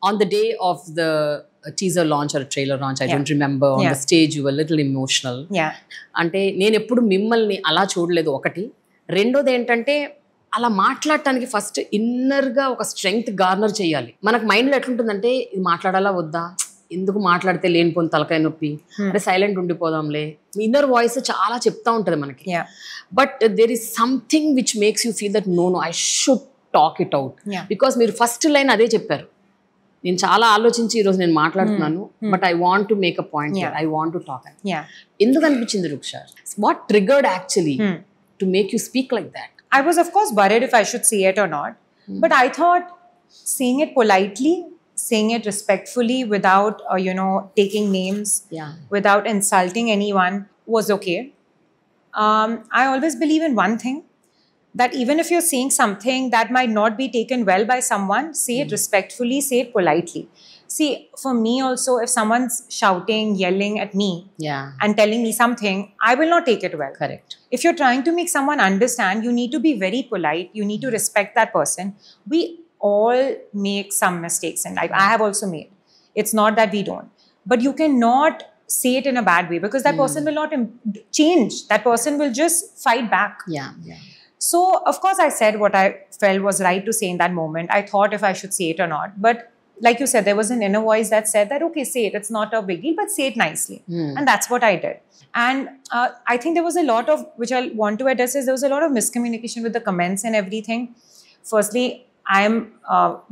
on the day of the teaser launch or a trailer launch, I don't remember, on the stage you were a little emotional. అంటే నేను ఎప్పుడు మిమ్మల్ని అలా చూడలేదు. ఒకటి. రెండోది ఏంటంటే అలా మాట్లాడటానికి ఫస్ట్ ఇన్నర్గా ఒక స్ట్రెంగ్త్ గార్నర్ చేయాలి. మనకు మైండ్లో ఎట్లుంటుందంటే ఇది మాట్లాడాలా వద్దా, ఎందుకు మాట్లాడితే లేనిపోని తలకాయ నొప్పి, అంటే సైలెంట్ ఉండిపోదాంలే. ఇన్నర్ వాయిస్ చాలా చెప్తా ఉంటుంది మనకి. But there is something which makes you feel that no I should talk it out. Because మీరు ఫస్ట్ లైన్ అదే చెప్పారు. నేను చాలా ఆలోచించి ఈరోజు నేను మాట్లాడుతున్నాను, but I want to make a point, I want to talk. ఎందుకు అనిపించింది Ruksha? What triggered actually to make you speak like that? I was of course worried if I should say it or not, but I thought saying it politely, saying it respectfully without taking names, without insulting anyone was okay. I always believe in one thing, that even if you're saying something that might not be taken well by someone, say it respectfully, say it politely. See, for me also, if someone's shouting, yelling at me and telling me something, I will not take it well. Correct. If you're trying to make someone understand, you need to be very polite. You need to respect that person. We all make some mistakes in life. I have also made. It's not that we don't. But you cannot say it in a bad way, because that person will not change. That person will just fight back. So, of course, I said what I felt was right to say in that moment. I thought if I should say it or not. But like you said, there was an inner voice that said that, okay, say it. It's not a big deal, but say it nicely. And that's what I did. And I think there was a lot of, which I want to address, is there was a lot of miscommunication with the comments and everything. Firstly,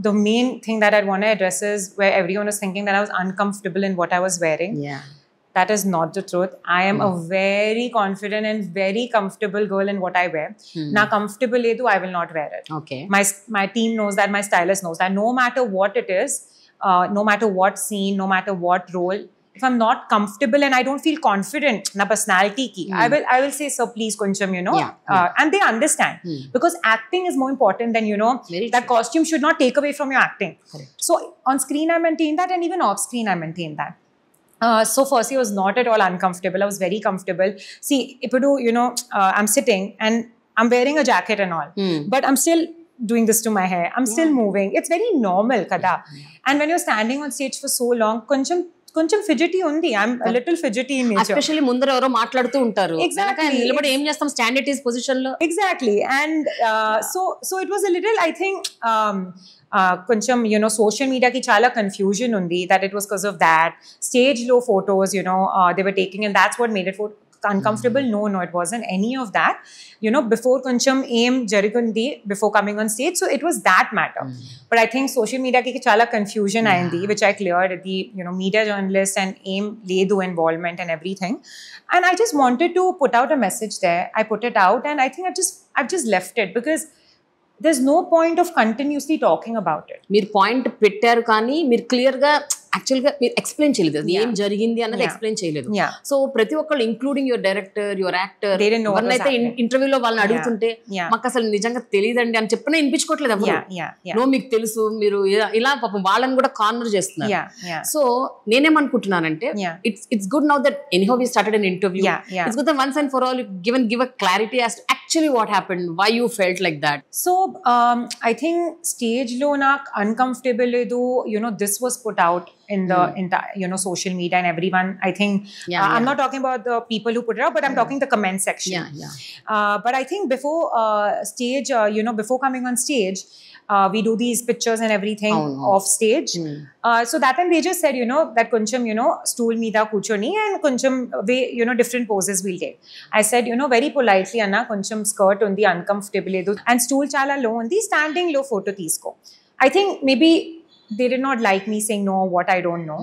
the main thing that I'd want to address is where everyone was thinking that I was uncomfortable in what I was wearing. That is not the truth. I am a very confident and very comfortable girl in what I wear. Na comfortable ledu, I will not wear it. Okay. My team knows that, my stylist knows that. No matter what it is, no matter what scene, no matter what role, if I'm not comfortable and I don't feel confident na personality ki, I will say, sir, please koncham, and they understand. Because acting is more important than, that costume should not take away from your acting. Correct. So on screen I maintain that, and even off screen I maintain that. So firstly, I was not at all uncomfortable. I was very comfortable. See, I'm sitting and I'm wearing a jacket and all, but I'm still doing this to my hair. I'm still moving. It's very normal, kada. And when you're standing on stage for so long, కొంచెం ఫిజిటీ ఉంది. I'm a little fidgety in nature. Especially ముందర ఎవరో మాట్లాడుతూ ఉంటారు. Exactly. నిలబడి ఏం చేస్తాం, standard position లో. Exactly. And so it was a little, I think, కొంచెం social media ki chala confusion undi that it was because of that. Stage low photos, they were taking, and that's what made it uncomfortable. No, it wasn't any of that. Before koncham aim jarigundi before coming on stage, so it was that matter. But I think social media ki chala confusion ayindi, which I cleared at the media journalists and aim ledu involvement and everything. And I just wanted to put out a message there. I put it out, and I think I've just left it, because there's no point of continuously talking about it. మీరు point పెట్టారు కానీ మీరు clear గా actual గా మీరు explain చేయలేదు, అది ఏం జరిగింది అన్నది ఎక్స్ప్లెయిన్ చేయలేదు. సో ప్రతి ఒక్కళ్ళు, including your director, your actor, ఎవరినైతే ఇంటర్వ్యూలో వాళ్ళని అడుగుతుంటే మాకు అసలు నిజంగా తెలియదండి అని చెప్పినా వినిపించుకోవట్లేదు ఎవరు. నో, మీకు తెలుసు, మీరు ఇలా పాపం వాళ్ళని కూడా కార్నర్ చేస్తున్నారు. సో నేనేమనుకుంటున్నానంటే, it's good now that anyhow we started an interview. It's good that once and for all you give a clarity as to actually what happened, why you felt like that. So I think stage lo nak uncomfortable ledu, this was put out in the entire social media and everyone. I think I'm not talking about the people who put it out, but I'm talking the comment section. But I think before stage, before coming on stage, we do these pictures and everything off stage. So that time they just said, that koncham, stool meeda kuchoni and koncham way, different poses we'll take. I said, very politely, Anna, koncham skirt undi uncomfortable edu and stool chala low undi, standing low photo teesko. I think maybe they did not like me saying no, what I don't know.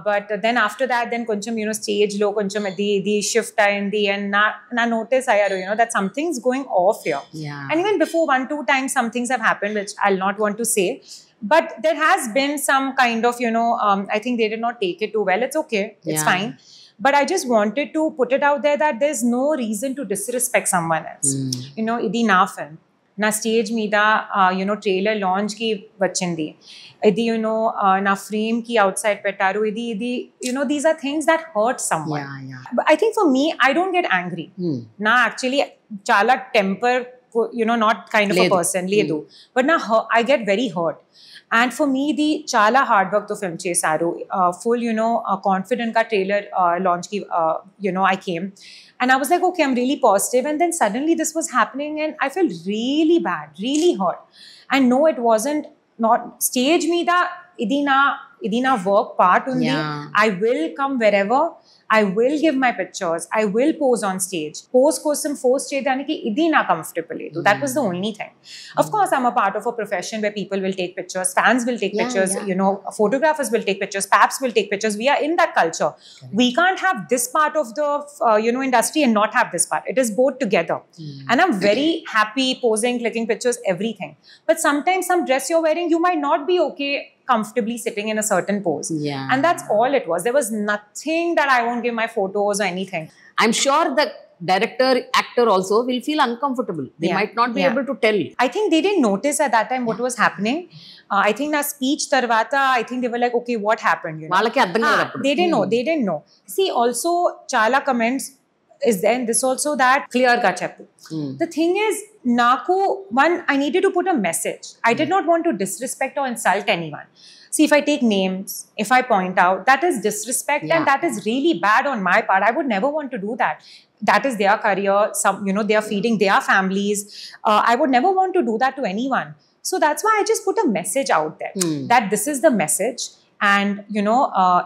But then after that, then koncham, stage lo koncham the shift ayindi, and na notice ayaru, that something's going off here. And even before 1-2 times some things have happened, which I'll not want to say. But there has been some kind of, I think they did not take it too well. It's okay. It's fine. But I just wanted to put it out there that there's no reason to disrespect someone else. Idi na film. నా stage మీద trailer launch కి వచ్చింది, ఇది నా frame కి out side పెట్టారు, ఇది these are things that hurt someone. I think for me, I don't get angry. నా యాక్చువల్లీ చాలా temper not kind of a person. Ledu. But now I get very hurt. And for me, the chala hard work to film chesaru, full, confident ka trailer launch ki, I came. And I was like, okay, I'm really positive. And then suddenly this was happening and I felt really bad, really hurt. And no, it wasn't not stage meeda, idina work part undi. I will come wherever. I will give my pictures. I will pose on stage. Pose kosam force chedaniki idi na comfortable ledu. That was the only thing. Of course, I'm a part of a profession where people will take pictures, fans will take pictures, photographers will take pictures, paps will take pictures. We are in that culture. We can't have this part of the industry and not have this part. It is both together. And I'm very happy posing, clicking pictures, everything. But sometimes some dress you're wearing, you might not be okay comfortably sitting in a certain pose. And that's all it was. There was nothing that I won't give my photos or anything. I'm sure the director, actor also will feel uncomfortable. They might not be able to tell. I think they didn't notice at that time what was happening. I think na speech tarvata, I think they were like, okay, what happened? They didn't know. They didn't know. See, also, chala comments is then this also that clear ka chappu. The thing is, I needed to put a message. I did not want to disrespect or insult anyone. See, if I take names, if I point out, that is disrespect and that is really bad on my part. I would never want to do that. That is their career. They are feeding their families. I would never want to do that to anyone. So that's why I just put a message out there that this is the message. And,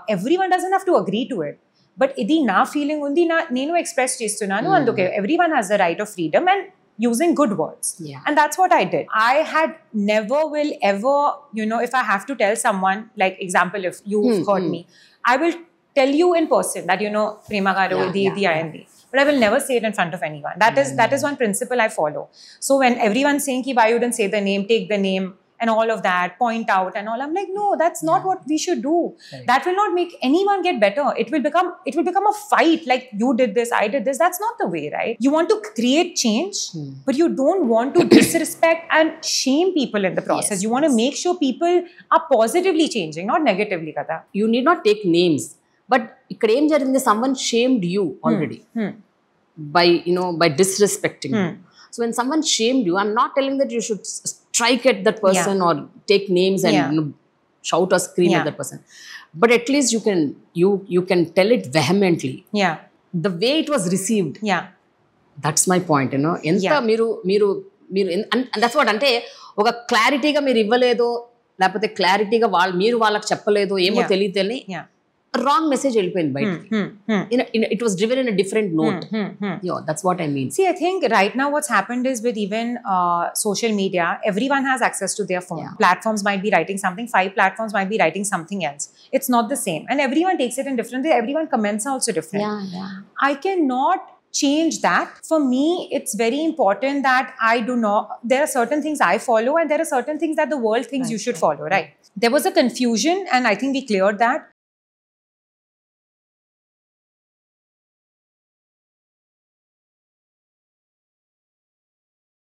everyone doesn't have to agree to it. But idi na feeling undi na nenu express chestunanu anduke everyone has the right of freedom and using good words. And that's what I did. I had never will ever, if I have to tell someone, like example, if you've heard me, I will tell you in person that, Prema garu idi ayandi. But I will never say it in front of anyone. That is one principle I follow. So when everyone's saying ki why you didn't say the name, take the name, and all of that, point out and all. I'm like, no, that's not what we should do. Right. That will not make anyone get better. It will become a fight. Like you did this, I did this. That's not the way, right? You want to create change, but you don't want to disrespect and shame people in the process. You want to make sure people are positively changing, not negatively. Kada. You need not take names, but someone shamed you already by disrespecting you. So when someone shamed you, I'm not telling that you should strike at that person or take names and shout or scream at that person. But at least you can tell it vehemently. The way it was received. That's my point, Enta మీరు and that's what ante oka clarity ga మీరు ఇవ్వలేదో లేకపోతే clarity ga మీరు వాళ్ళకి చెప్పలేదో ఏమో తెలియదని wrong message వెళ్ళిపోయింది బయటికి. It was driven in a different note. That's what I mean. See, I think right now what's happened is with even social media, everyone has access to their phone. Platforms might be writing something, 5 platforms might be writing something else. It's not the same. And everyone takes it in different way. Everyone comments are also different. I cannot change that. For me, it's very important that there are certain things I follow and there are certain things that the world thinks you should follow, right? There was a confusion and I think we cleared that.